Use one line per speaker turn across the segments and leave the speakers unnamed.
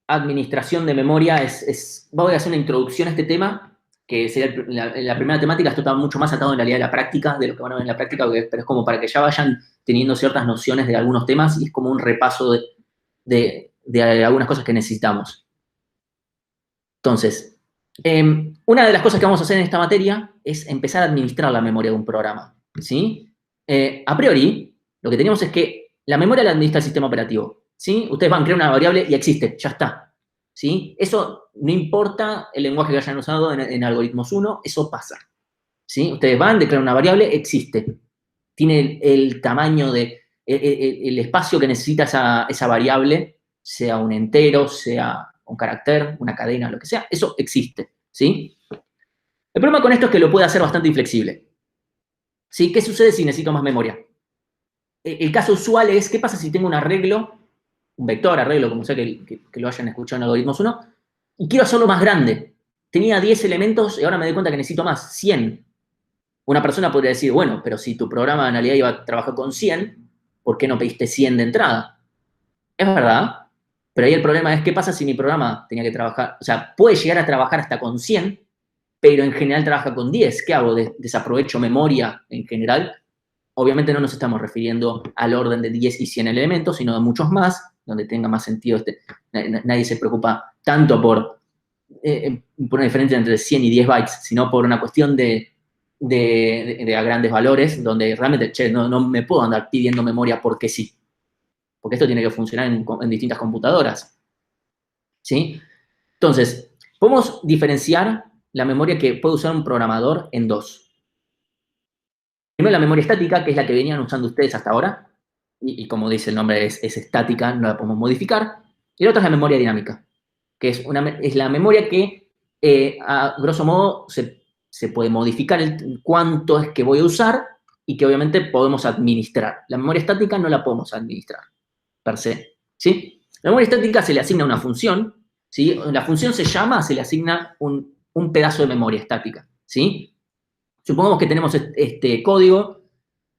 administración de memoria voy a hacer una introducción a este tema, que sería la primera temática. Esto está mucho más atado en realidad a la práctica, de lo que van a ver en la práctica, pero es como para que ya vayan teniendo ciertas nociones de algunos temas y es como un repaso de algunas cosas que necesitamos. Entonces, una de las cosas que vamos a hacer en esta materia es empezar a administrar la memoria de un programa, ¿sí? A priori, lo que tenemos es que la memoria la administra el sistema operativo, ¿sí? Ustedes van a crear una variable y existe, ya está, ¿sí? Eso no importa el lenguaje que hayan usado en algoritmos 1, eso pasa, ¿sí? Ustedes van, declaran una variable, existe. Tiene el tamaño el espacio que necesita esa variable, sea un entero, sea un carácter, una cadena, lo que sea, eso existe, ¿sí? El problema con esto es que lo puede hacer bastante inflexible, ¿sí? ¿Qué sucede si necesito más memoria? El caso usual es, ¿qué pasa si tengo un arreglo, un vector, arreglo, como sea que lo hayan escuchado en algoritmos 1, y quiero hacerlo más grande? Tenía 10 elementos y ahora me doy cuenta que necesito más, 100. Una persona podría decir, bueno, pero si tu programa en realidad iba a trabajar con 100, ¿por qué no pediste 100 de entrada? Es verdad, pero ahí el problema es, ¿qué pasa si mi programa tenía que trabajar? O sea, puede llegar a trabajar hasta con 100, pero en general trabaja con 10. ¿Qué hago? ¿Desaprovecho memoria en general? Obviamente no nos estamos refiriendo al orden de 10 y 100 elementos, sino de muchos más, donde tenga más sentido. Nadie se preocupa tanto por una diferencia entre 100 y 10 bytes, sino por una cuestión de a grandes valores, donde realmente, che, no me puedo andar pidiendo memoria porque sí. Porque esto tiene que funcionar en distintas computadoras, ¿sí? Entonces, podemos diferenciar la memoria que puede usar un programador en dos. Primero, la memoria estática, que es la que venían usando ustedes hasta ahora, y como dice el nombre, es estática, no la podemos modificar. Y la otra es la memoria dinámica, que es la memoria que, a grosso modo, se puede modificar cuánto es que voy a usar y que obviamente podemos administrar. La memoria estática no la podemos administrar, per se, ¿sí? La memoria estática se le asigna una función, ¿sí? La función se le asigna un pedazo de memoria estática, ¿sí? Supongamos que tenemos este código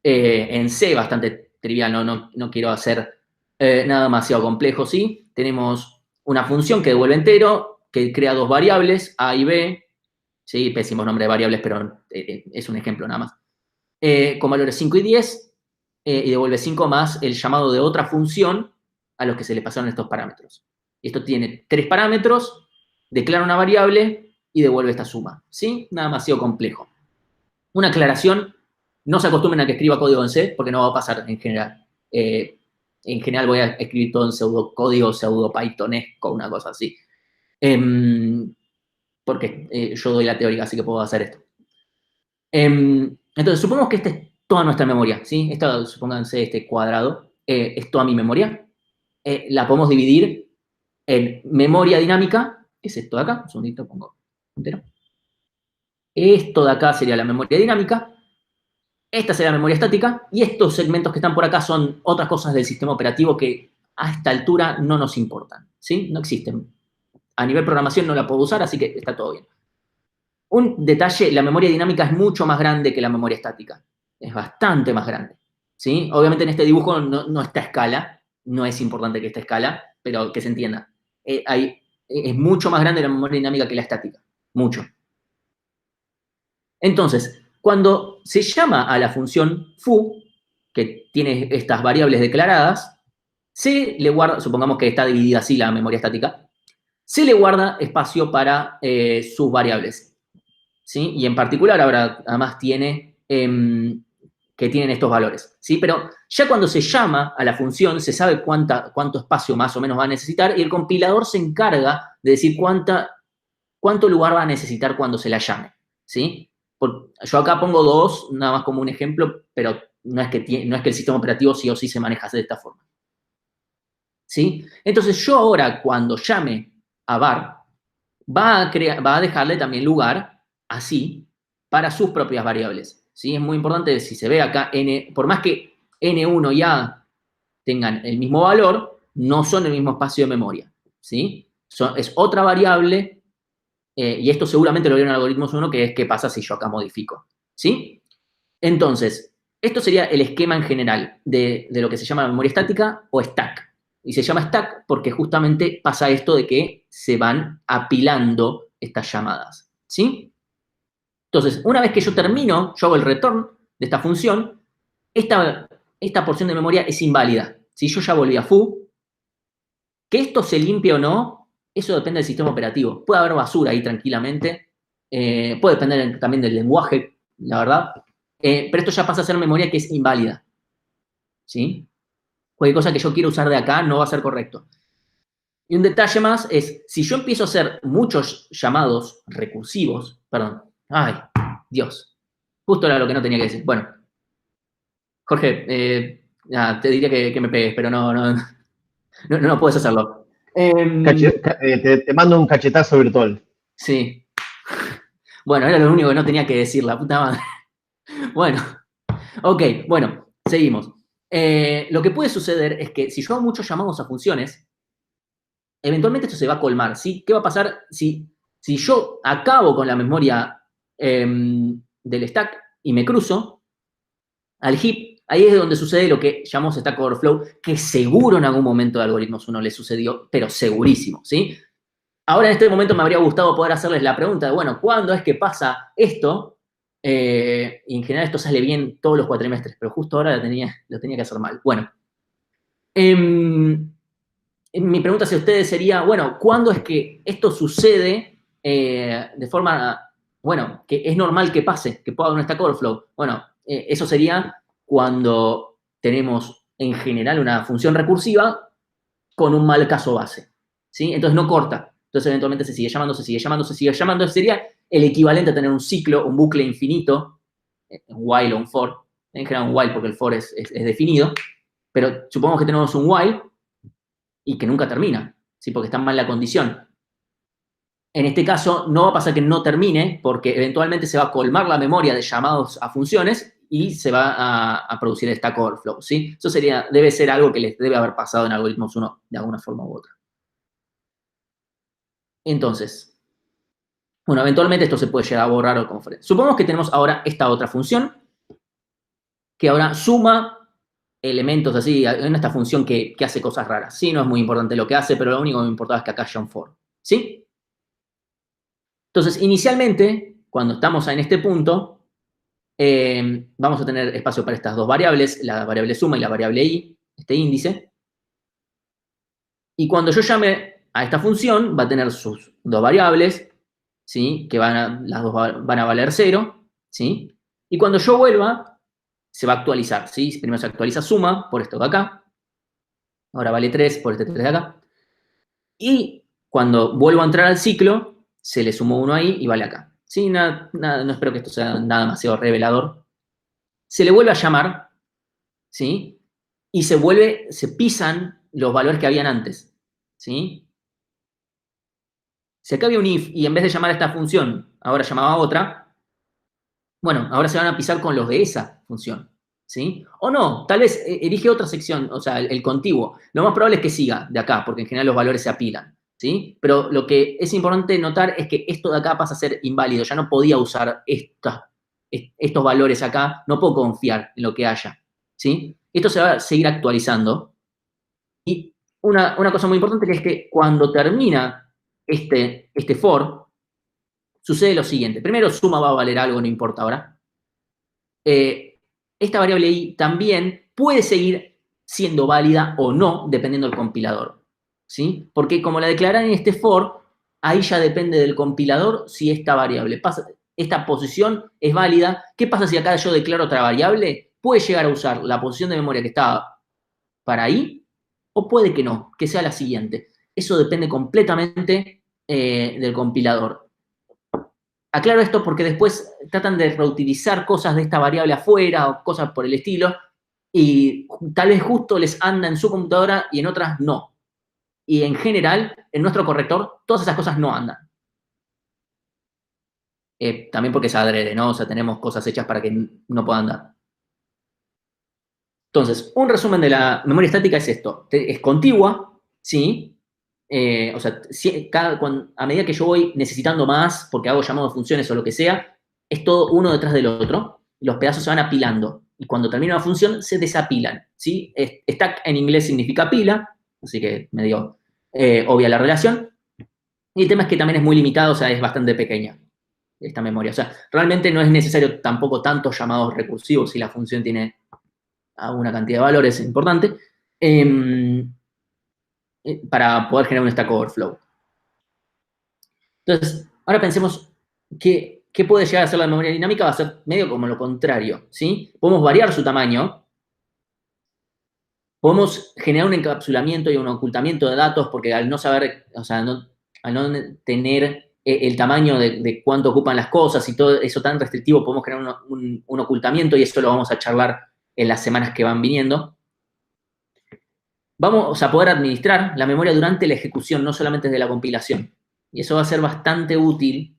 en C, bastante trivial, no quiero hacer nada demasiado complejo, ¿sí? Tenemos una función que devuelve entero, que crea dos variables, A y B, ¿sí? Pésimo nombre de variables, pero es un ejemplo nada más. Con valores 5 y 10, y devuelve 5 más el llamado de otra función a los que se le pasaron estos parámetros. Esto tiene 3 parámetros, declara una variable y devuelve esta suma, ¿sí? Nada demasiado complejo. Una aclaración, no se acostumbren a que escriba código en C, porque no va a pasar en general. En general voy a escribir todo en pseudocódigo, pseudo Pythonesco, una cosa así. Porque yo doy la teórica, así que puedo hacer esto. Entonces, supongamos que esta es toda nuestra memoria, ¿sí? Supónganse este cuadrado, es toda mi memoria. La podemos dividir en memoria dinámica, que es esto de acá. Un segundito, pongo entero. Esto de acá sería la memoria dinámica. Esta sería la memoria estática. Y estos segmentos que están por acá son otras cosas del sistema operativo que a esta altura no nos importan, ¿sí? No existen. A nivel programación no la puedo usar, así que está todo bien. Un detalle, la memoria dinámica es mucho más grande que la memoria estática. Es bastante más grande, ¿sí? Obviamente en este dibujo no está a escala, no es importante que esté a escala, pero que se entienda. Es mucho más grande la memoria dinámica que la estática, mucho. Entonces, cuando se llama a la función foo, que tiene estas variables declaradas, se le guarda, supongamos que está dividida así la memoria estática, se le guarda espacio para sus variables, ¿sí? Y en particular ahora además tiene que tienen estos valores, ¿sí? Pero ya cuando se llama a la función se sabe cuánto espacio más o menos va a necesitar y el compilador se encarga de decir cuánto lugar va a necesitar cuando se la llame, ¿sí? Yo acá pongo 2, nada más como un ejemplo, pero no es que el sistema operativo sí o sí se maneja de esta forma, ¿sí? Entonces yo ahora cuando llame a var, va a dejarle también lugar, así, para sus propias variables, ¿sí? Es muy importante, si se ve acá, por más que N1 y A tengan el mismo valor, no son el mismo espacio de memoria, ¿sí? Es otra variable, y esto seguramente lo vieron en algoritmos 1, que es qué pasa si yo acá modifico, ¿sí? Entonces, esto sería el esquema en general de lo que se llama memoria estática o stack. Y se llama stack porque justamente pasa esto de que se van apilando estas llamadas, ¿sí? Entonces, una vez que yo termino, yo hago el return de esta función, esta porción de memoria es inválida. Si yo ya volví a foo, que esto se limpie o no, eso depende del sistema operativo. Puede haber basura ahí tranquilamente, puede depender también del lenguaje, la verdad, pero esto ya pasa a ser memoria que es inválida, ¿sí? Cualquier cosa que yo quiera usar de acá no va a ser correcto. Y un detalle más es, si yo empiezo a hacer muchos llamados recursivos, perdón, ay, Dios, justo era lo que no tenía que decir. Bueno, Jorge, te diría que me pegues, pero no puedes hacerlo.
Te mando un cachetazo virtual.
Sí. Bueno, era lo único que no tenía que decir, la puta madre. Bueno, ok, bueno, seguimos. Lo que puede suceder es que si yo hago muchos llamados a funciones, eventualmente esto se va a colmar, ¿sí? ¿Qué va a pasar si yo acabo con la memoria del stack y me cruzo al heap? Ahí es donde sucede lo que llamamos Stack Overflow, que seguro en algún momento de Algoritmos 1 le sucedió, pero segurísimo, ¿sí? Ahora en este momento me habría gustado poder hacerles la pregunta de, bueno, ¿cuándo es que pasa esto? Y en general esto sale bien todos los cuatrimestres, pero justo ahora lo tenía que hacer mal. Bueno, mi pregunta hacia ustedes sería, bueno, ¿cuándo es que esto sucede de forma, bueno, que es normal que pase, que pueda haber un Stack Overflow? Bueno, eso sería cuando tenemos en general una función recursiva con un mal caso base, ¿sí? Entonces no corta. Entonces eventualmente se sigue llamando, se sigue llamando, se sigue llamando. Sería el equivalente a tener un ciclo, un bucle infinito, un while o un for. En general un while porque el for es definido. Pero supongamos que tenemos un while y que nunca termina, ¿sí? Porque está mal la condición. En este caso, no va a pasar que no termine, porque eventualmente se va a colmar la memoria de llamados a funciones y se va a producir el Stack Overflow, ¿sí? Eso debe ser algo que les debe haber pasado en Algoritmos 1 de alguna forma u otra. Entonces, bueno, eventualmente esto se puede llegar a borrar o conferir. Supongamos que tenemos ahora esta otra función, que ahora suma elementos así, en esta función que hace cosas raras. Sí, no es muy importante lo que hace, pero lo único que me importaba es que acá haya un for, ¿sí? Entonces, inicialmente, cuando estamos en este punto, vamos a tener espacio para estas dos variables, la variable suma y la variable i, este índice. Y cuando yo llame a esta función, va a tener sus dos variables, ¿sí? Que las dos van a valer 0, ¿sí? Y cuando yo vuelva, se va a actualizar, ¿sí? Primero se actualiza suma por esto de acá. Ahora vale 3 por este 3 de acá. Y cuando vuelvo a entrar al ciclo, se le sumó 1 ahí y vale acá. ¿Sí? No espero que esto sea nada demasiado revelador. Se le vuelve a llamar, ¿sí? Y se pisan los valores que habían antes, ¿sí? Si acá había un if y en vez de llamar a esta función, ahora llamaba a otra, bueno, ahora se van a pisar con los de esa función, ¿sí? O no, tal vez elige otra sección, o sea, el contiguo. Lo más probable es que siga de acá, porque en general los valores se apilan, ¿sí? Pero lo que es importante notar es que esto de acá pasa a ser inválido. Ya no podía usar estos valores acá, no puedo confiar en lo que haya, ¿sí? Esto se va a seguir actualizando. Y una cosa muy importante que es que cuando termina este for, sucede lo siguiente. Primero, suma va a valer algo, no importa ahora. Esta variable i también puede seguir siendo válida o no, dependiendo del compilador, ¿sí? Porque como la declaran en este for, ahí ya depende del compilador si esta variable esta posición es válida. ¿Qué pasa si acá yo declaro otra variable? Puede llegar a usar la posición de memoria que estaba para ahí, o puede que no, que sea la siguiente. Eso depende completamente del compilador. Aclaro esto porque después tratan de reutilizar cosas de esta variable afuera o cosas por el estilo, y tal vez justo les anda en su computadora y en otras no. Y en general, en nuestro corrector, todas esas cosas no andan. También porque es adrede, ¿no? O sea, tenemos cosas hechas para que no puedan andar. Entonces, un resumen de la memoria estática es esto. Es contigua, ¿sí? O sea, a medida que yo voy necesitando más, porque hago llamados de funciones o lo que sea, es todo uno detrás del otro. Los pedazos se van apilando. Y cuando termina una función, se desapilan, ¿sí? Stack en inglés significa pila. así que medio obvia la relación. Y el tema es que también es muy limitado, o sea, es bastante pequeña esta memoria. O sea, realmente no es necesario tampoco tantos llamados recursivos si la función tiene una cantidad de valores importante para poder generar un Stack Overflow. Entonces, ahora pensemos qué puede llegar a ser la memoria dinámica. Va a ser medio como lo contrario, ¿sí? Podemos variar su tamaño, podemos generar un encapsulamiento y un ocultamiento de datos, porque al no saber, o sea, al no tener el tamaño de cuánto ocupan las cosas y todo eso tan restrictivo, podemos generar un ocultamiento, y eso lo vamos a charlar en las semanas que van viniendo. Vamos a poder administrar la memoria durante la ejecución, no solamente desde la compilación. Y eso va a ser bastante útil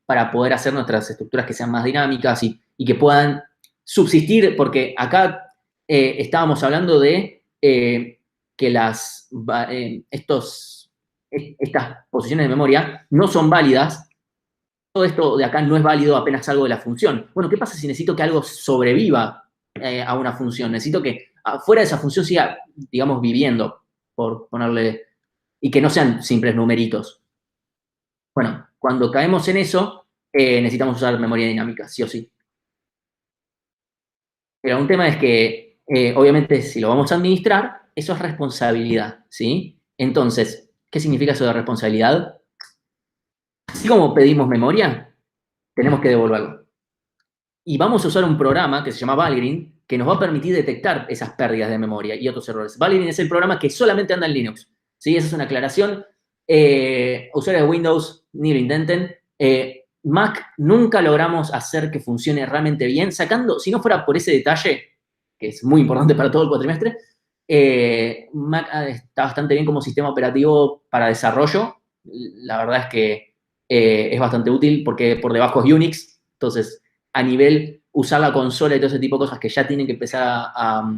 para poder hacer nuestras estructuras que sean más dinámicas y que puedan subsistir, porque acá estábamos hablando de que estas posiciones de memoria no son válidas. Todo esto de acá no es válido apenas salgo de la función. Bueno, ¿qué pasa si necesito que algo sobreviva a una función? Necesito que fuera de esa función siga, digamos, viviendo, por ponerle, y que no sean simples numeritos. Bueno, cuando caemos en eso, necesitamos usar memoria dinámica, sí o sí. Pero un tema es que, obviamente, si lo vamos a administrar, eso es responsabilidad, ¿sí? Entonces, ¿qué significa eso de responsabilidad? Así como pedimos memoria, tenemos que devolverlo. Y vamos a usar un programa que se llama Valgrind, que nos va a permitir detectar esas pérdidas de memoria y otros errores. Valgrind es el programa que solamente anda en Linux, ¿sí? Esa es una aclaración. Usuarios de Windows, ni lo intenten. Mac nunca logramos hacer que funcione realmente bien, sacando, si no fuera por ese detalle, que es muy importante para todo el cuatrimestre, Mac está bastante bien como sistema operativo para desarrollo. La verdad es que es bastante útil porque por debajo es Unix, entonces a nivel usar la consola y todo ese tipo de cosas que ya tienen que empezar a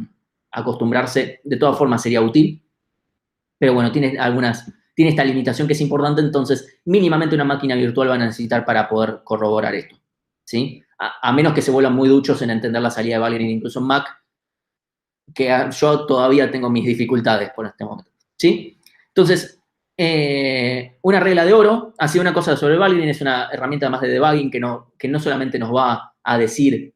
acostumbrarse, de todas formas sería útil, pero bueno, tiene esta limitación que es importante, entonces mínimamente una máquina virtual van a necesitar para poder corroborar esto, ¿sí? A menos que se vuelvan muy duchos en entender la salida de Valgrind, incluso en Mac, que yo todavía tengo mis dificultades por este momento, ¿sí? Entonces, una regla de oro, así una cosa sobre Valgrind, es una herramienta más de debugging que no solamente nos va a decir,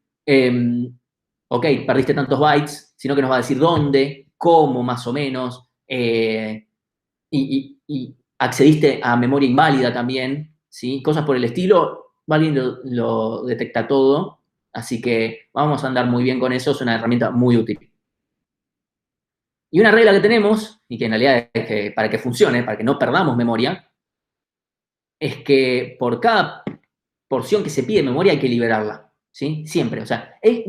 ok, perdiste tantos bytes, sino que nos va a decir dónde, cómo más o menos, y accediste a memoria inválida también, ¿sí? Cosas por el estilo, Valgrind lo detecta todo, así que vamos a andar muy bien con eso, es una herramienta muy útil. Y una regla que tenemos, y que en realidad es que para que funcione, para que no perdamos memoria, es que por cada porción que se pide memoria hay que liberarla, ¿sí? Siempre, o sea, el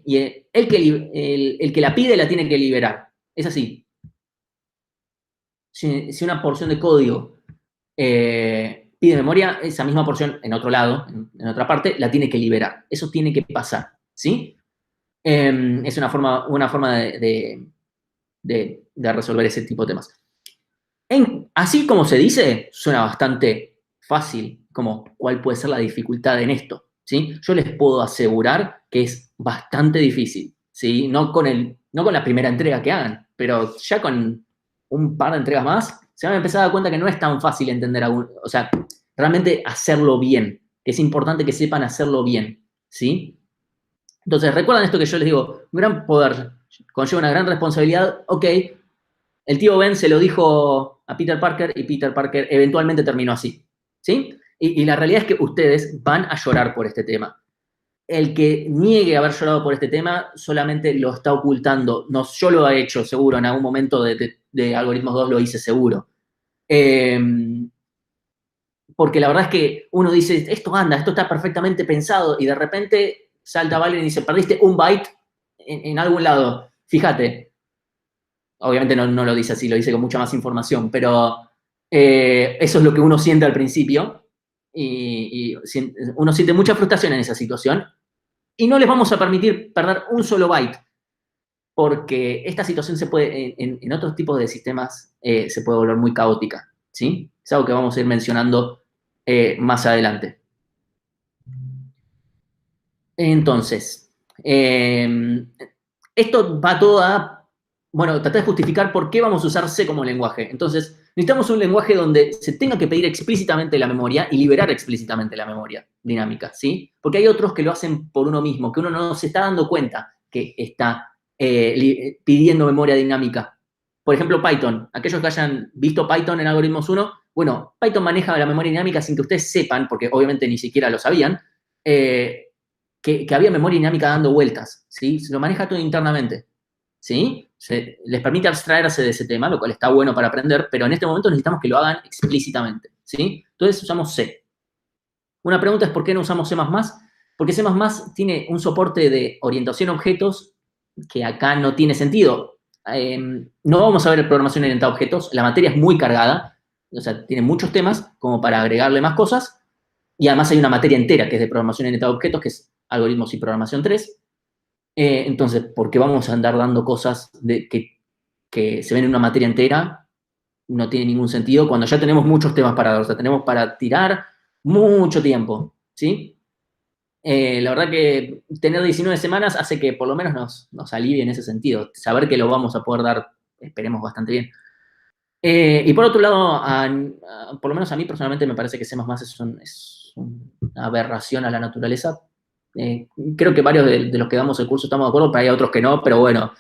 que la pide la tiene que liberar, es así. Si una porción de código pide memoria, esa misma porción en otro lado, en otra parte, la tiene que liberar, eso tiene que pasar, ¿sí? Es una forma de resolver ese tipo de temas. Así como se dice, suena bastante fácil, como cuál puede ser la dificultad en esto, ¿sí? Yo les puedo asegurar que es bastante difícil, ¿sí? No con la primera entrega que hagan, pero ya con un par de entregas más, se van a empezar a dar cuenta que no es tan fácil entender, o sea, realmente hacerlo bien, que es importante que sepan hacerlo bien, ¿sí? Entonces, recuerdan esto que yo les digo, un gran poder conlleva una gran responsabilidad, ok, el tío Ben se lo dijo a Peter Parker y Peter Parker eventualmente terminó así, ¿sí? Y la realidad es que ustedes van a llorar por este tema. El que niegue haber llorado por este tema solamente lo está ocultando. No, yo lo he hecho, seguro, en algún momento de Algoritmos 2 lo hice seguro. Porque la verdad es que uno dice, esto anda, esto está perfectamente pensado, y de repente salta Valen y dice, perdiste un byte en algún lado. Fíjate, obviamente no lo dice así, lo dice con mucha más información, pero eso es lo que uno siente al principio, y uno siente mucha frustración en esa situación, y no les vamos a permitir perder un solo byte, porque esta situación se puede, en otros tipos de sistemas, se puede volver muy caótica, ¿sí? Es algo que vamos a ir mencionando más adelante. Entonces, esto va todo a bueno, tratar de justificar por qué vamos a usar C como lenguaje. Entonces, necesitamos un lenguaje donde se tenga que pedir explícitamente la memoria y liberar explícitamente la memoria dinámica, ¿sí? Porque hay otros que lo hacen por uno mismo, que uno no se está dando cuenta que está pidiendo memoria dinámica. Por ejemplo, Python. Aquellos que hayan visto Python en Algoritmos 1, bueno, Python maneja la memoria dinámica sin que ustedes sepan, porque obviamente ni siquiera lo sabían, que había memoria dinámica dando vueltas, ¿sí? Se lo maneja todo internamente, ¿sí? Les permite abstraerse de ese tema, lo cual está bueno para aprender, pero en este momento necesitamos que lo hagan explícitamente, ¿sí? Entonces usamos C. Una pregunta es ¿por qué no usamos C++? Porque C++ tiene un soporte de orientación a objetos que acá no tiene sentido. No vamos a ver programación orientada a objetos, la materia es muy cargada, o sea, tiene muchos temas como para agregarle más cosas, y además hay una materia entera que es de programación orientada a objetos, que es algoritmos y programación 3. Entonces, ¿por qué vamos a andar dando cosas que se ven en una materia entera? No tiene ningún sentido cuando ya tenemos muchos temas para dar, o sea, tenemos para tirar mucho tiempo, ¿sí? La verdad que tener 19 semanas hace que por lo menos nos alivie en ese sentido. Saber que lo vamos a poder dar, esperemos, bastante bien. Y por otro lado, por lo menos a mí personalmente me parece que C++ es una aberración a la naturaleza. Creo que varios de los que damos el curso estamos de acuerdo, pero hay otros que no, pero bueno.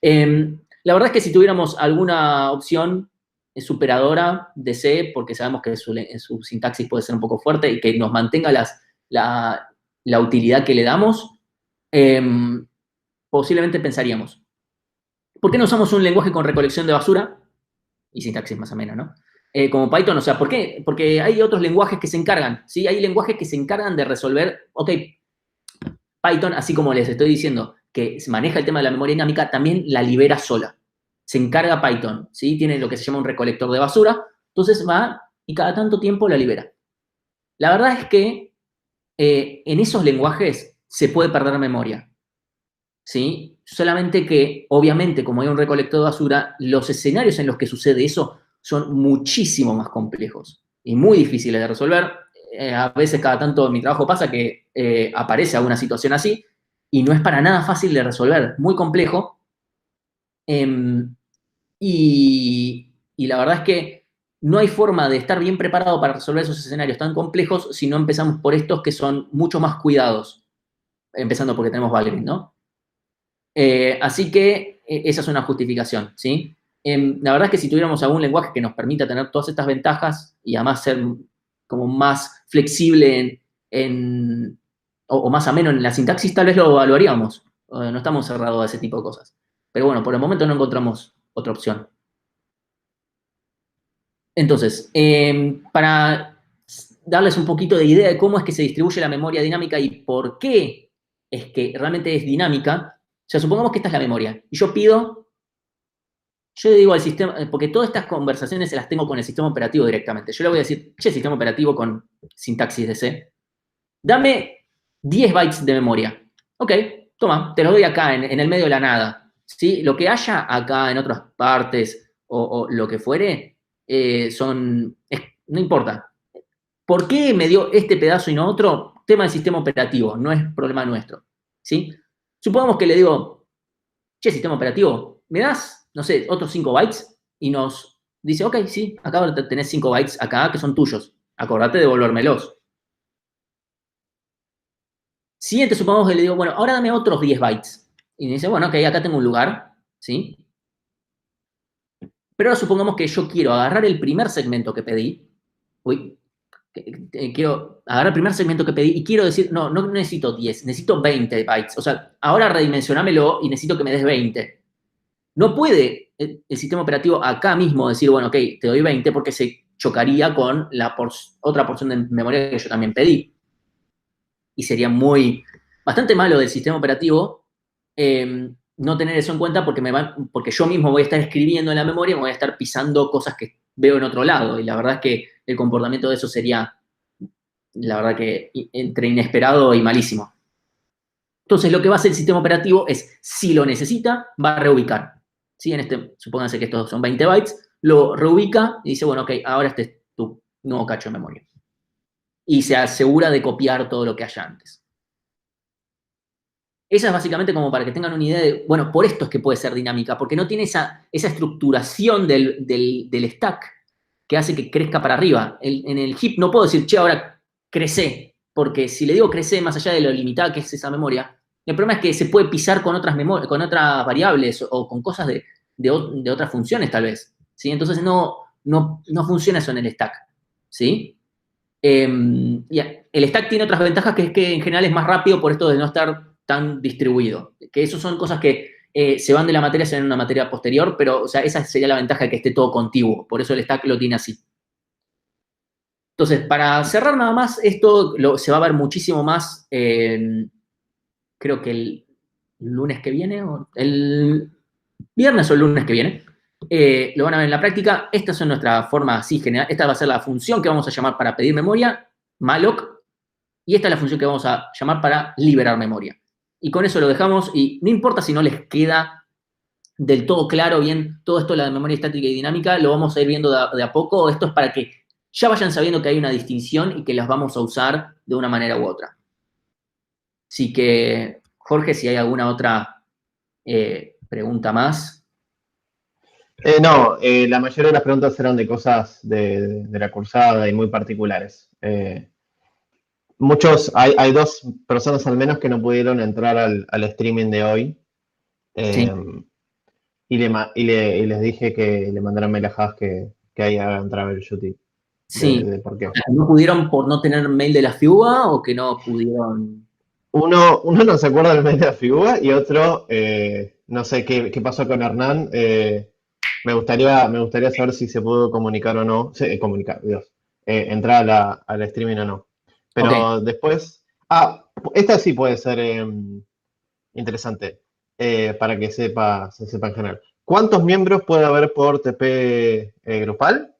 La verdad es que si tuviéramos alguna opción superadora de C, porque sabemos que su sintaxis puede ser un poco fuerte y que nos mantenga la utilidad que le damos, posiblemente pensaríamos, ¿por qué no usamos un lenguaje con recolección de basura? Y sintaxis más o menos, ¿no? Como Python, o sea, ¿por qué? Porque hay otros lenguajes que se encargan, ¿sí? Hay lenguajes que se encargan de resolver, ok, Python, así como les estoy diciendo, que se maneja el tema de la memoria dinámica, también la libera sola. Se encarga Python, ¿sí? Tiene lo que se llama un recolector de basura, entonces va y cada tanto tiempo la libera. La verdad es que en esos lenguajes se puede perder memoria, ¿sí? Solamente que, obviamente, como hay un recolector de basura, los escenarios en los que sucede eso son muchísimo más complejos y muy difíciles de resolver. A veces, cada tanto en mi trabajo pasa que aparece alguna situación así y no es para nada fácil de resolver, muy complejo. Y la verdad es que no hay forma de estar bien preparado para resolver esos escenarios tan complejos si no empezamos por estos que son mucho más cuidados, empezando porque tenemos Valgrind, ¿no? Así que esa es una justificación, ¿sí? La verdad es que si tuviéramos algún lenguaje que nos permita tener todas estas ventajas y además ser como más flexible o más ameno en la sintaxis, tal vez lo evaluaríamos. No estamos cerrados a ese tipo de cosas. Pero bueno, por el momento no encontramos otra opción. Entonces, para darles un poquito de idea de cómo es que se distribuye la memoria dinámica y por qué es que realmente es dinámica, o sea, supongamos que esta es la memoria. Y yo le digo al sistema, porque todas estas conversaciones se las tengo con el sistema operativo directamente. Yo le voy a decir, che, sistema operativo con sintaxis de C, dame 10 bytes de memoria. Ok, toma, te lo doy acá, en el medio de la nada. ¿Sí? Lo que haya acá en otras partes o lo que fuere, no importa. ¿Por qué me dio este pedazo y no otro? Tema del sistema operativo, no es problema nuestro. ¿Sí? Supongamos que le digo, che, sistema operativo, ¿me das, no sé, otros 5 bytes? Y nos dice, ok, sí, acá tenés 5 bytes acá que son tuyos. Acordate de devolvérmelos. Siguiente, supongamos que le digo, bueno, ahora dame otros 10 bytes. Y me dice, bueno, ok, acá tengo un lugar, ¿sí? Pero ahora supongamos que yo quiero agarrar el primer segmento que pedí. Uy, quiero agarrar el primer segmento que pedí y quiero decir, no necesito 10, necesito 20 bytes. O sea, ahora redimensionámelo y necesito que me des 20. No puede el sistema operativo acá mismo decir, bueno, ok, te doy 20 porque se chocaría con la otra porción de memoria que yo también pedí. Y sería bastante malo del sistema operativo no tener eso en cuenta porque yo mismo voy a estar escribiendo en la memoria y me voy a estar pisando cosas que veo en otro lado. Y la verdad es que el comportamiento de eso sería, la verdad que entre inesperado y malísimo. Entonces, lo que va a hacer el sistema operativo es, si lo necesita, va a reubicar. ¿Sí? Supónganse que estos son 20 bytes, lo reubica y dice, bueno, ok, ahora este es tu nuevo cacho de memoria. Y se asegura de copiar todo lo que haya antes. esa es básicamente como para que tengan una idea de, bueno, por esto es que puede ser dinámica, porque no tiene esa estructuración del stack que hace que crezca para arriba. En el heap no puedo decir, che, ahora crece, porque si le digo crece más allá de lo limitada que es esa memoria, el problema es que se puede pisar con con otras variables o con cosas de otras funciones tal vez, ¿sí? Entonces no funciona eso en el stack, ¿sí? Y el stack tiene otras ventajas que es que en general es más rápido por esto de no estar tan distribuido. Que eso son cosas que se van de la materia, se ven en una materia posterior, pero o sea, esa sería la ventaja de que esté todo contiguo. Por eso el stack lo tiene así. Entonces, para cerrar nada más, esto se va a ver muchísimo más, creo que el lunes que viene, o el viernes o el lunes que viene. Lo van a ver en la práctica. Esta es nuestra forma así general. Esta va a ser la función que vamos a llamar para pedir memoria, malloc, y esta es la función que vamos a llamar para liberar memoria. Y con eso lo dejamos, y no importa si no les queda del todo claro bien todo esto de la memoria estática y dinámica, lo vamos a ir viendo de a poco. Esto es para que ya vayan sabiendo que hay una distinción y que las vamos a usar de una manera u otra. Así que, Jorge, si hay alguna otra pregunta más.
No, la mayoría de las preguntas eran de cosas de la cursada y muy particulares. Hay dos personas al menos que no pudieron entrar al streaming de hoy.
Sí.
Y les dije que le mandaran mail a Haas que ahí hagan troubleshooting.
Sí.
De por qué.
¿No pudieron por no tener mail de la FIUA o que no pudieron?
Uno no se acuerda del mail de la figura y otro, no sé qué pasó con Hernán. Me gustaría saber si se pudo comunicar o no. Entrar al streaming o no. Pero
Okay.
después. Esta sí puede ser interesante para que se sepa en general. ¿Cuántos miembros puede haber por TP grupal?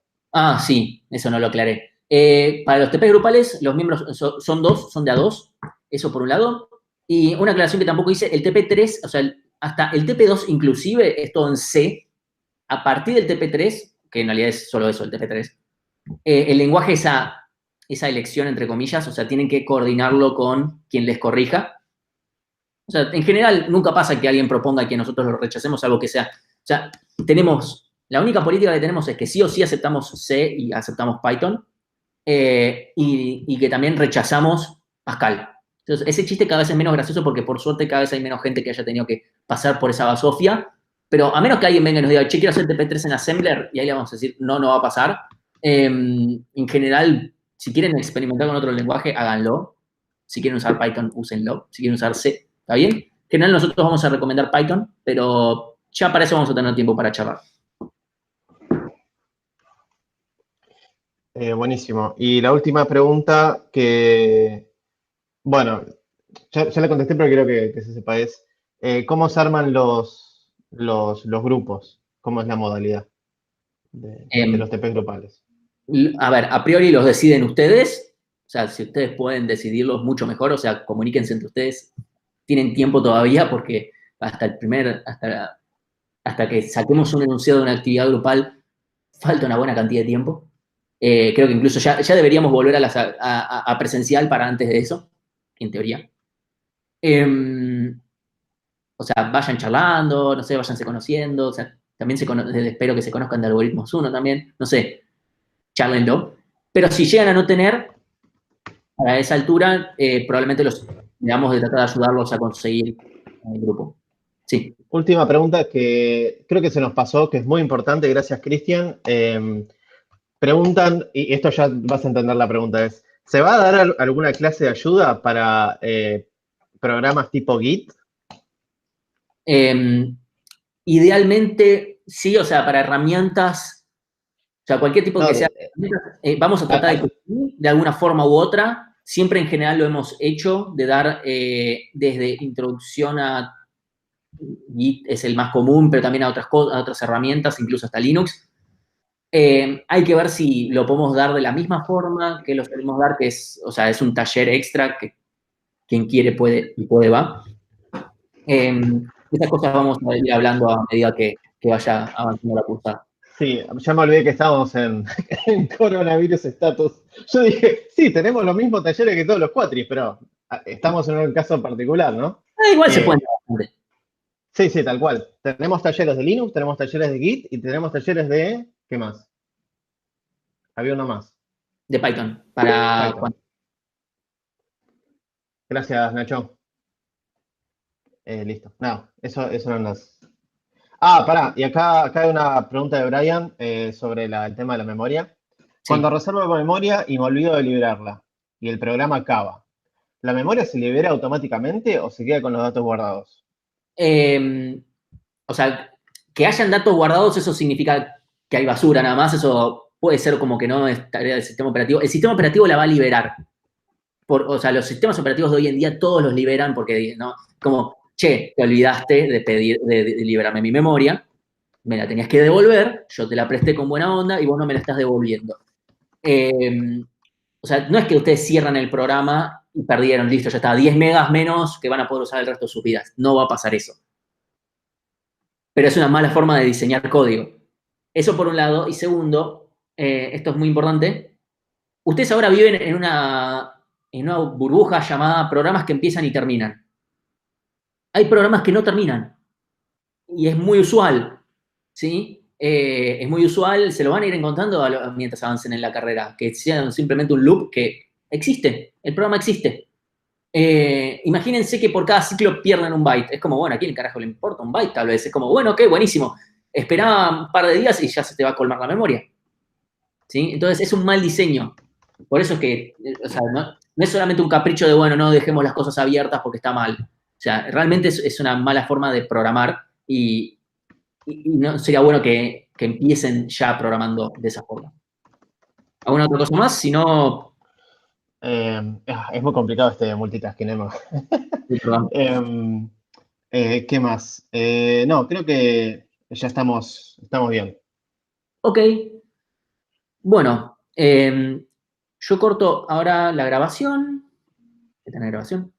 Sí, eso no lo aclaré. Para los TP grupales, los miembros son dos, son de a dos, eso por un lado. Y una aclaración que tampoco hice, el TP3, o sea, hasta el TP2 inclusive es todo en C. A partir del TP3, que en realidad es solo eso, el TP3, el lenguaje esa elección, entre comillas, o sea, tienen que coordinarlo con quien les corrija. O sea, en general nunca pasa que alguien proponga que nosotros lo rechacemos, algo que sea. O sea, la única política que tenemos es que sí o sí aceptamos C y aceptamos Python, y que también rechazamos Pascal. Entonces, ese chiste cada vez es menos gracioso porque por suerte cada vez hay menos gente que haya tenido que pasar por esa basofia, pero a menos que alguien venga y nos diga, che, quiero hacer TP3 en Assembler, y ahí le vamos a decir, no va a pasar. En general, si quieren experimentar con otro lenguaje, háganlo. Si quieren usar Python, úsenlo. Si quieren usar C, ¿está bien? En general, nosotros vamos a recomendar Python, pero ya para eso vamos a tener tiempo para charlar.
Buenísimo. Y la última pregunta que, bueno, ya la contesté, pero quiero que se sepa es, ¿cómo se arman los grupos? ¿Cómo es la modalidad de los TP grupales?
A ver, a priori los deciden ustedes. O sea, si ustedes pueden decidirlos, mucho mejor. O sea, comuníquense entre ustedes. Tienen tiempo todavía porque hasta que saquemos un enunciado de una actividad grupal, falta una buena cantidad de tiempo. Creo que incluso ya deberíamos volver a presencial para antes de eso, en teoría. O sea, vayan charlando, no sé, váyanse conociendo. O sea, también espero que se conozcan de Algoritmos 1 también. No sé, charlenlo. Pero si llegan a no tener, a esa altura, probablemente digamos de tratar de ayudarlos a conseguir el grupo. Sí.
Última pregunta que creo que se nos pasó, que es muy importante, gracias Cristian. Preguntan, y esto ya vas a entender la pregunta, ¿se va a dar alguna clase de ayuda para programas tipo Git?
Idealmente, sí, o sea, para herramientas, o sea, cualquier tipo que sea, vamos a tratar de que de alguna forma u otra. Siempre en general lo hemos hecho, de dar desde introducción a Git es el más común, pero también a otras herramientas, incluso hasta Linux. Hay que ver si lo podemos dar de la misma forma que lo solemos dar, que es, o sea, es un taller extra que quien quiere puede y puede va. Esas cosas vamos a ir hablando a medida que vaya avanzando la cursada.
Sí, ya me olvidé que estábamos en coronavirus status. Yo dije, sí, tenemos los mismos talleres que todos los cuatris, pero estamos en un caso particular, ¿no?
Igual se
Eh,
pueden bastante.
sí, sí, tal cual. Tenemos talleres de Linux, tenemos talleres de Git y tenemos talleres de... ¿Qué más? Había uno más.
De Python. Para
Python. Gracias, Nacho. Listo. No, eso eran las... Ah, pará. Y acá hay una pregunta de Brian sobre el tema de la memoria. Cuando
sí.
reservo memoria y me olvido de liberarla y el programa acaba, ¿la memoria se libera automáticamente o se queda con los datos guardados?
Eh, o sea, que hayan datos guardados, eso significa que hay basura nada más. Eso puede ser como que no es tarea del sistema operativo. El sistema operativo la va a liberar. O sea, los sistemas operativos de hoy en día todos los liberan porque, ¿no? Como, che, te olvidaste de pedir, de liberarme mi memoria, me la tenías que devolver, yo te la presté con buena onda y vos no me la estás devolviendo. Eh, o sea, no es que ustedes cierran el programa y perdieron, listo, ya está, 10 megas menos que van a poder usar el resto de sus vidas. No va a pasar eso. Pero es una mala forma de diseñar código. Eso por un lado. Y segundo, esto es muy importante, ustedes ahora viven en una burbuja llamada programas que empiezan y terminan. Hay programas que no terminan. Y es muy usual, ¿sí? Es muy usual, se lo van a ir encontrando mientras avancen en la carrera, que sea simplemente un loop que existe, el programa existe. Imagínense que por cada ciclo pierden un byte. Es como, bueno, ¿a quién carajo le importa un byte? Tal vez es como, bueno, ok, buenísimo. Esperá un par de días y ya se te va a colmar la memoria. ¿Sí? Entonces es un mal diseño. Por eso es que, o sea, no es solamente un capricho de, bueno, no dejemos las cosas abiertas porque está mal. O sea, realmente es una mala forma de programar y no sería bueno que empiecen ya programando de esa forma. ¿Alguna otra cosa más? Si no,
Es muy complicado este multitasking, ¿no?
el programa.
¿Qué más? No, creo que ya estamos bien.
Ok, bueno, yo corto ahora la grabación. ¿Qué tal la grabación?